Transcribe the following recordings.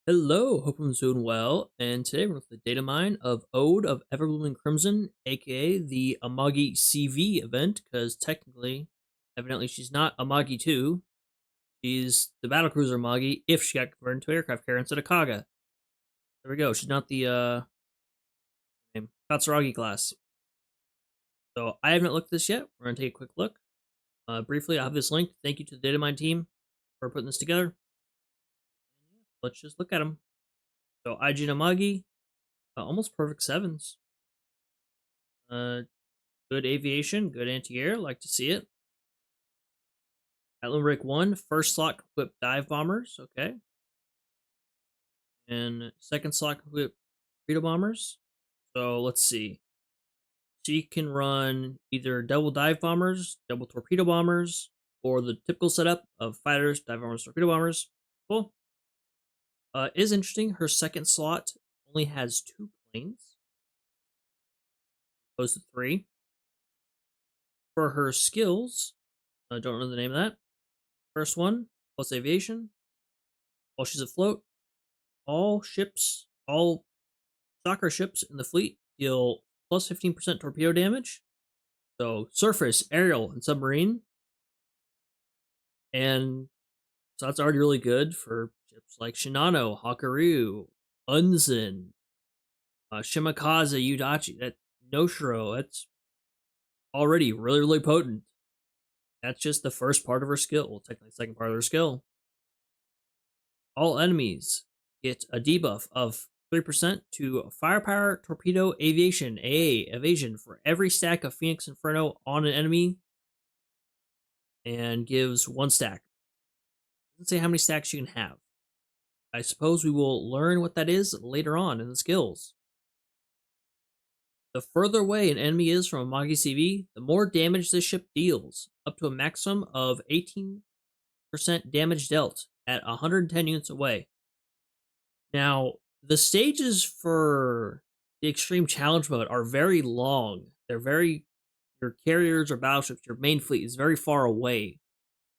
Hello, hope I'm doing well. And today we're with the Datamine of Ode of Everblooming Crimson, aka the Amagi CV event, because technically, evidently, she's not Amagi 2. She's the Battlecruiser Amagi if she got converted into aircraft carrier instead of Kaga. There we go. She's not the Katsuragi class. So I haven't looked at this yet. We're gonna take a quick look. Briefly, I have this link. Thank you to the Datamine team for putting this together. Let's just look at them. So Aijin Amagi, almost perfect sevens. Good aviation, good anti-air, like to see it. At Limerick 1, first slot equipped dive bombers, okay. And second slot equipped torpedo bombers. So let's see. She can run either double dive bombers, double torpedo bombers, or the typical setup of fighters, dive bombers, torpedo bombers. Cool. Is interesting. Her second slot only has 2 planes, opposed to 3. For her skills, I don't know the name of that. First one, plus aviation. While she's afloat, all soccer ships in the fleet deal plus 15% torpedo damage. So surface, aerial, and submarine. And so that's already really good for ships like Shinano, Hakaru, Unzen, Shimakaze, Udachi, that Noshiro. That's already really, really potent. That's just the first part of her skill. Well, technically, the second part of her skill. All enemies get a debuff of 3% to firepower, torpedo, aviation, evasion for every stack of Phoenix Inferno on an enemy, and gives 1 stack. Doesn't say how many stacks you can have. I suppose we will learn what that is later on in the skills. The further away an enemy is from a Magi CV, the more damage this ship deals, up to a maximum of 18% damage dealt at 110 units away. Now, the stages for the extreme challenge mode are very long. Your carriers or battleships, your main fleet is very far away.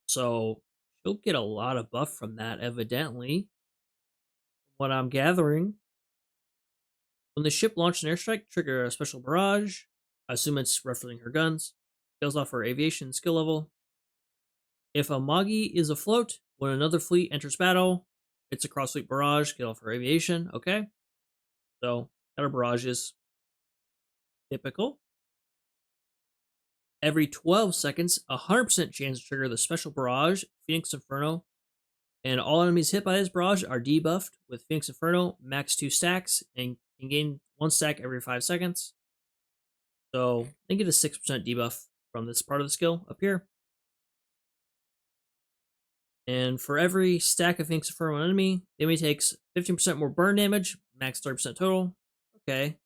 So she'll get a lot of buff from that, evidently. What I'm gathering. When the ship launches an airstrike, trigger a special barrage. I assume it's referencing her guns. Kills off her aviation skill level. If a Magi is afloat, when another fleet enters battle, it's a cross fleet barrage, kill off her aviation. Okay. So, got our barrages. Typical. Every 12 seconds, 100% chance to trigger the special barrage, Phoenix Inferno, and all enemies hit by this barrage are debuffed with Phoenix Inferno, max 2 stacks, and can gain 1 stack every 5 seconds. So, they get a 6% debuff from this part of the skill up here. And for every stack of Phoenix Inferno on enemy, the enemy takes 15% more burn damage, max 30% total. Okay.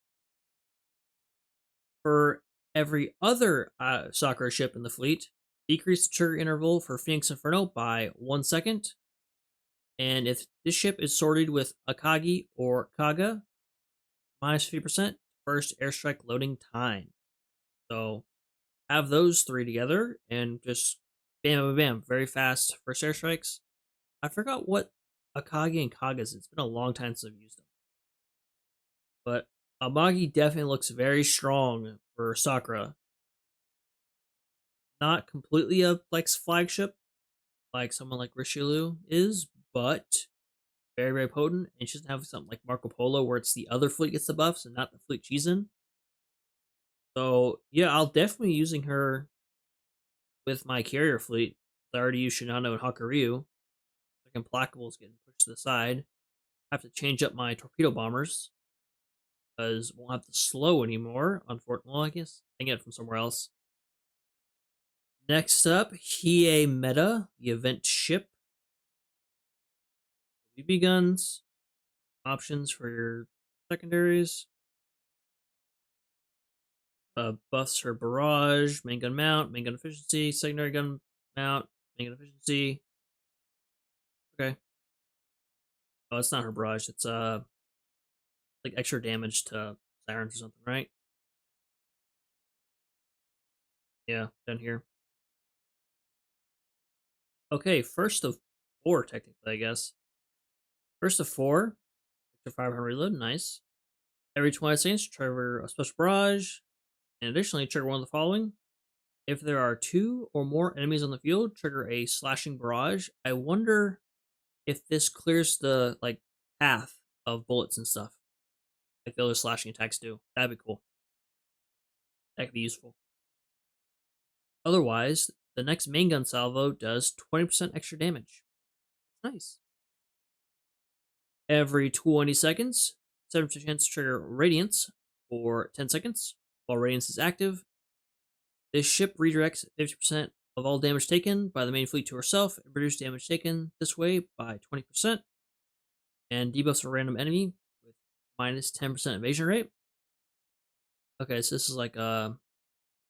For every other soccer ship in the fleet, decrease the trigger interval for Phoenix Inferno by 1 second. And if this ship is sorted with Akagi or Kaga, minus 50% first airstrike loading time. So have those 3 together and just bam, bam, bam, very fast first airstrikes. I forgot what Akagi and Kaga is. It's been a long time since I've used them. But Amagi definitely looks very strong for Sakura. Not completely a Flex flagship like someone like Richelieu is, but very, very potent. And she doesn't have something like Marco Polo where it's the other fleet gets the buffs and not the fleet she's in. So yeah, I'll definitely be using her with my carrier fleet. I already use Shinano and Hakuryu. Like Implacable is getting pushed to the side. I have to change up my torpedo bombers because we won't have to slow anymore. Unfortunately, well, I guess I can get it from somewhere else. Next up, Hiei Meta, the event ship. BB guns, options for your secondaries. Buffs for barrage, main gun mount, main gun efficiency, secondary gun mount, main gun efficiency. Okay. Oh, it's not her barrage. It's like extra damage to sirens or something, right? Yeah, down here. Okay, first of 4 technically, I guess. First of 4, extra 500 reload, nice. Every 20 seconds, trigger a special barrage, and additionally, trigger one of the following. If there are 2 or more enemies on the field, trigger a slashing barrage. I wonder if this clears the path of bullets and stuff, like the other slashing attacks do. That'd be cool. That could be useful. Otherwise, the next main gun salvo does 20% extra damage. Nice. Every 20 seconds, 7% chance to trigger Radiance for 10 seconds. While Radiance is active, this ship redirects 50% of all damage taken by the main fleet to herself and reduce damage taken this way by 20%. And debuffs a random enemy with minus 10% evasion rate. Okay, so this is like her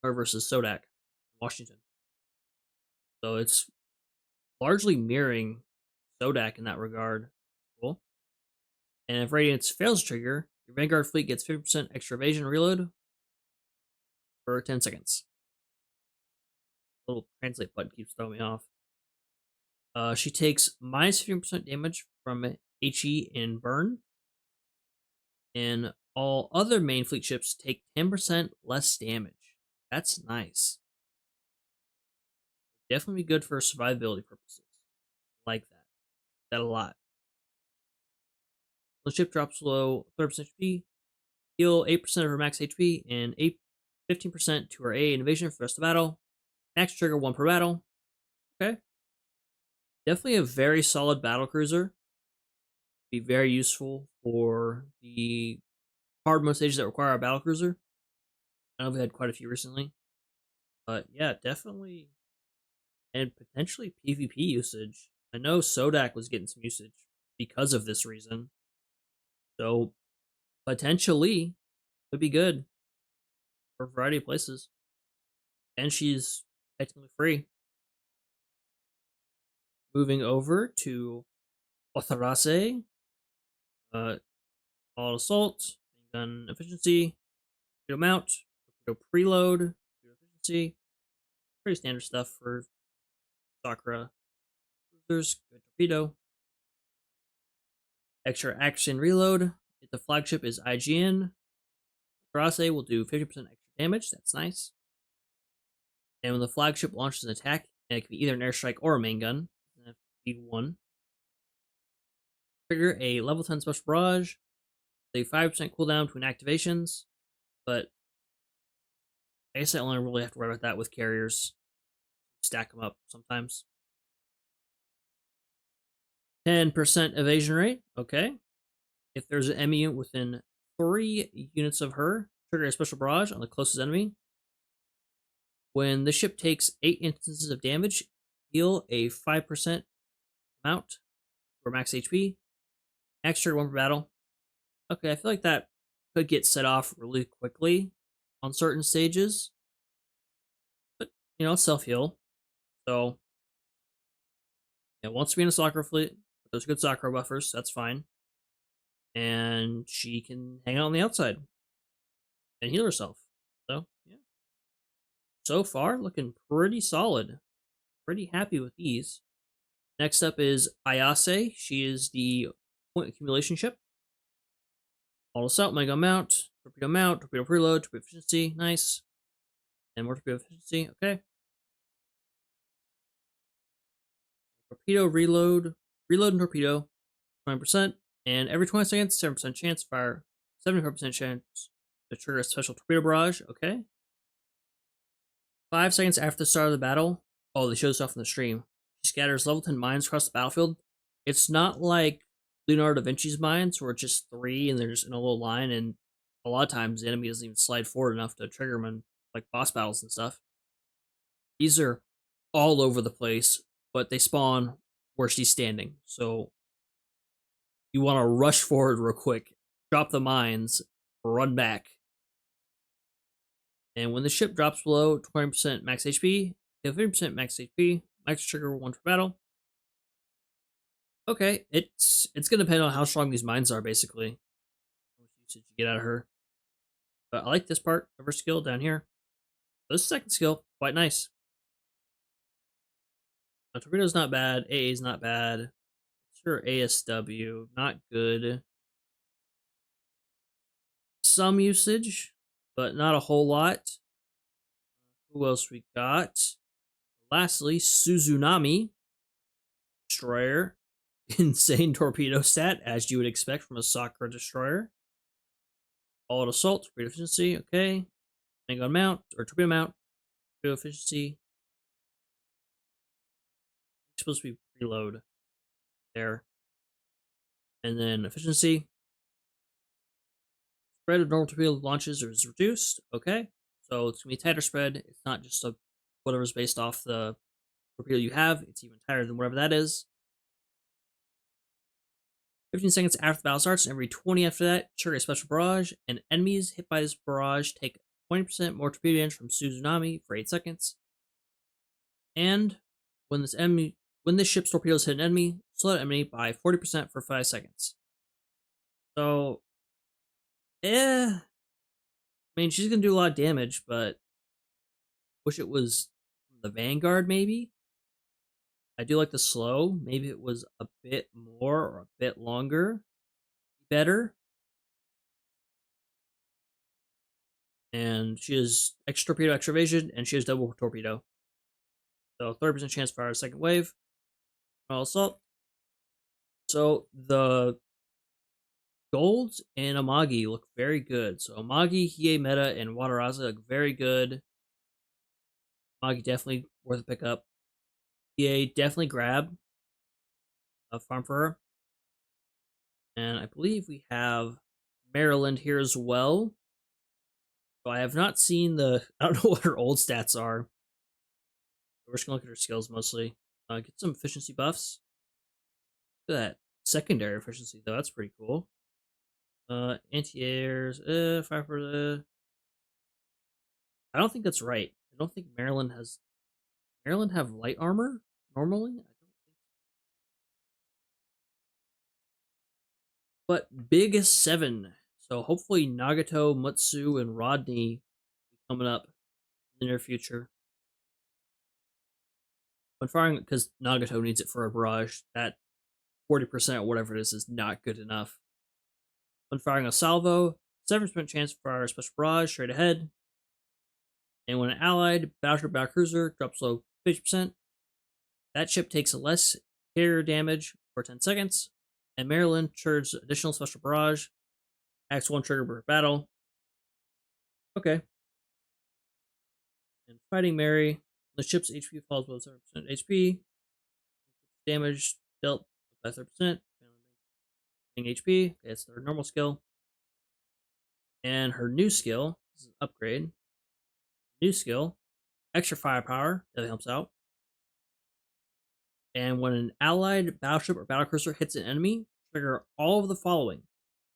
versus Sodak, Washington. So it's largely mirroring Sodak in that regard. Cool. And if Radiance fails to trigger, your Vanguard fleet gets 50% extra evasion reload for 10 seconds. The little translate button keeps throwing me off. She takes minus 15% damage from HE and burn. And all other main fleet ships take 10% less damage. That's nice. Definitely good for survivability purposes. Like that. That a lot. The ship drops below 30% HP, heal 8% of her max HP, and 15% to her A and evasion for the rest of the battle. Max trigger 1 per battle. Okay. Definitely a very solid battle cruiser. Be very useful for the hard mode stages that require a battle cruiser. I know we had quite a few recently. But yeah, definitely. And potentially PvP usage. I know Sodak was getting some usage because of this reason. So potentially would be good for a variety of places. And she's technically free. Moving over to Otharase. All assault, gun efficiency, torpedo mount, torpedo preload, torpedo efficiency. Pretty standard stuff for Sakura cruisers. Good torpedo. Extra action reload. If the flagship is IGN, Otharase will do 50% extra damage. That's nice. And when the flagship launches an attack, and it can be either an airstrike or a main gun, speed 1. Trigger a level 10 special barrage. A 5% cooldown between activations, but I guess I only really have to worry about that with carriers. Stack them up sometimes. 10% evasion rate. Okay. If there's an enemy within 3 units of her, trigger a special barrage on the closest enemy. When the ship takes 8 instances of damage, heal a 5% amount for max HP. Max trigger 1 per battle. Okay, I feel like that could get set off really quickly on certain stages. But, self-heal. So, yeah, wants to be in a soccer fleet. But there's good soccer buffers, so that's fine. And she can hang out on the outside and heal herself. So, yeah. So far, looking pretty solid. Pretty happy with these. Next up is Ayase. She is the point accumulation ship. All assault, mega mount, torpedo preload, torpedo efficiency, nice. And more torpedo efficiency, okay. Torpedo reload and torpedo, 20%. And every 20 seconds, 7% chance to fire, 75% chance to trigger a special torpedo barrage, okay. 5 seconds after the start of the battle, oh, they show this off in the stream. She scatters level 10 mines across the battlefield. It's not like Leonardo da Vinci's mines, where it's just 3 and they're just in a little line, and a lot of times the enemy doesn't even slide forward enough to trigger them in like boss battles and stuff. These are all over the place, but they spawn where she's standing. So you want to rush forward real quick, drop the mines, run back. And when the ship drops below 20% max HP, you have 50% max HP, max trigger 1 for battle. Okay, it's gonna depend on how strong these mines are, basically. How much usage you get out of her. But I like this part of her skill down here. This second skill, quite nice. Now, torpedo's not bad, AA is not bad. Sure, ASW, not good. Some usage, but not a whole lot. Who else we got? Lastly, Suzunami, destroyer. Insane torpedo stat, as you would expect from a Sakura destroyer. All out assault, torpedo efficiency, okay. Gun mount, or torpedo mount, torpedo efficiency. It's supposed to be preload there. And then efficiency. Spread of normal torpedo launches is reduced, okay. So it's going to be a tighter spread. It's not just a whatever's based off the torpedo you have. It's even tighter than whatever that is. 15 seconds after the battle starts, and every 20 after that, trigger a special barrage, and enemies hit by this barrage take 20% more torpedo damage from Suzunami for 8 seconds. And when this ship's torpedoes hit an enemy, slow that enemy by 40% for 5 seconds. So, I mean, she's gonna do a lot of damage, but wish it was the Vanguard, maybe. I do like the slow. Maybe it was a bit more or a bit longer. Better. And she has extra torpedo, extra evasion, and she has double torpedo. So 30% chance to fire a second wave. All assault. So the golds and Amagi look very good. So Amagi, Hiei, Meta, and Wataraza look very good. Amagi definitely worth a pickup. Hiei definitely grab a farm for her. And I believe we have Maryland here as well. So I have not seen the. I don't know what her old stats are. We're just gonna look at her skills mostly. Get some efficiency buffs. Look at that secondary efficiency though. That's pretty cool. Anti-airs. Fire for the. I don't think that's right. I don't think Maryland has. Maryland have light armor normally. I don't think so. But big 7. So hopefully Nagato, Mutsu, and Rodney coming up in the near future. When firing, because Nagato needs it for a barrage, that 40% whatever it is not good enough. When firing a salvo, 7% chance to fire a special barrage straight ahead. And when an allied battleship battle cruiser drops low 50%, that ship takes less carrier damage for 10 seconds. And Maryland triggers additional special barrage. Acts 1 trigger per battle. Okay. And Fighting Mary, the ship's HP falls below 7% HP. Damage dealt by 30%. HP. Okay, that's their normal skill. And her new skill, this is an upgrade. New skill, extra firepower, that helps out. And when an allied battleship or battlecruiser hits an enemy, trigger all of the following.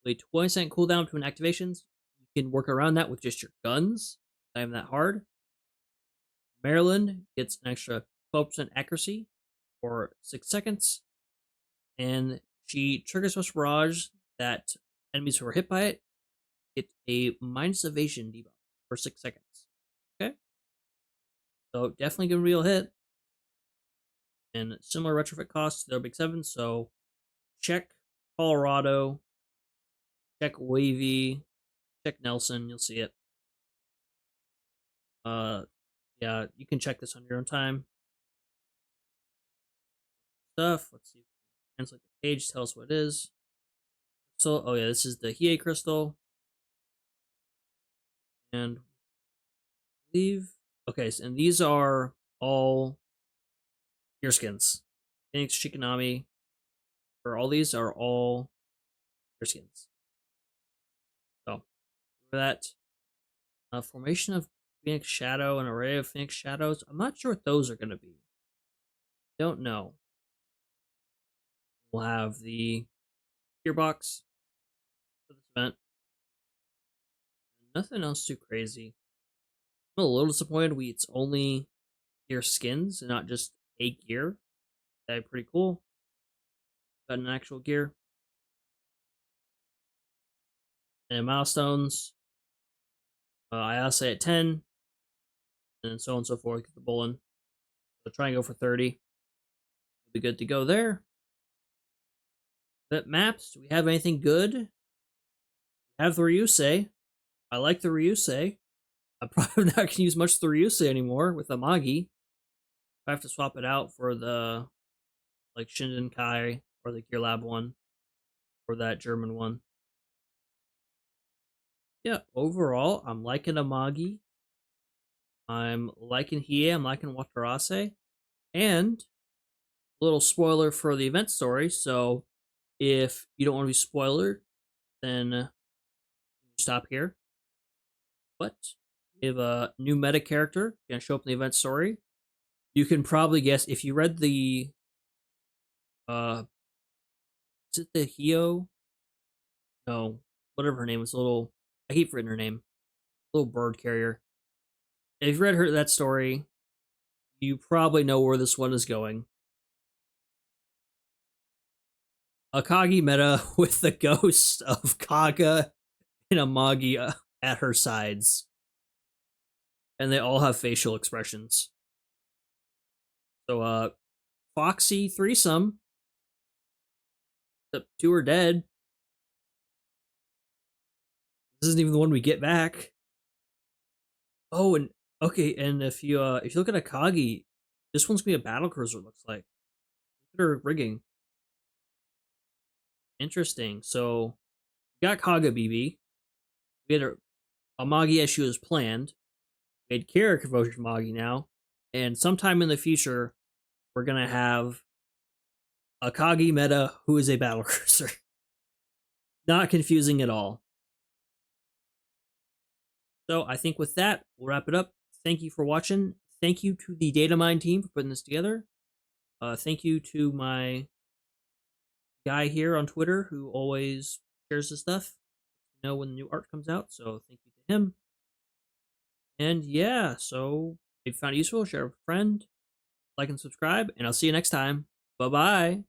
With a 20% cooldown between activations. You can work around that with just your guns. Not even that hard. Maryland gets an extra 12% accuracy for 6 seconds. And she triggers special barrage that enemies who are hit by it get a minus evasion debuff for 6 seconds. Okay? So definitely gonna be a hit. And similar retrofit costs to their big 7, so check Colorado, check Wavy, check Nelson, you'll see it. Yeah, you can check this on your own time. Stuff. Let's see. Translate the page. Tell us what it is. So, oh yeah, this is the Hiei crystal. And I believe. Okay, so, and these are all gear skins. Phoenix, Shikanami. Or all these are all gear skins. So, for that. Formation of Phoenix Shadow, an array of Phoenix Shadows. I'm not sure what those are going to be. Don't know. We'll have the gearbox for this event. Nothing else too crazy. I'm a little disappointed it's only gear skins and not just a gear. That'd be pretty cool. Got an actual gear. And milestones. I also say at 10. And so on and so forth. Get the Bullen. So try and go for 30. Be good to go there. But maps, do we have anything good? We have the Ryusei. I like the Ryusei. I'm probably not going to use much of the Ryusei anymore with the Magi. I have to swap it out for the like Shinden Kai or the Gear Lab one or that German one. Yeah, overall, I'm liking Amagi. I'm liking Hiei. I'm liking Watarase. And a little spoiler for the event story. So if you don't want to be spoiled, then stop here. But we have a new meta character going to show up in the event story. You can probably guess if you read the is it the Hio? No, whatever her name is. A little, I keep forgetting her name. Little bird carrier. If you've read her that story, you probably know where this one is going. Akagi meta with the ghost of Kaga and Amagi at her sides, and they all have facial expressions. So, Foxy threesome. The two are dead. This isn't even the one we get back. Oh, and okay, and if you look at Akagi, this one's gonna be a battle cruiser. It looks like they're rigging. Interesting. So we got Kaga BB. We had a Magi as she was planned. We had Kara conversion Magi now, and sometime in the future, we're gonna have Akagi meta who is a battle cruiser. Not confusing at all. So I think with that, we'll wrap it up. Thank you for watching. Thank you to the Datamine team for putting this together. Thank you to my guy here on Twitter who always shares this stuff. Know when the new art comes out. So thank you to him. And yeah, so if you found it useful, share with a friend, like and subscribe, and I'll see you next time. Bye bye.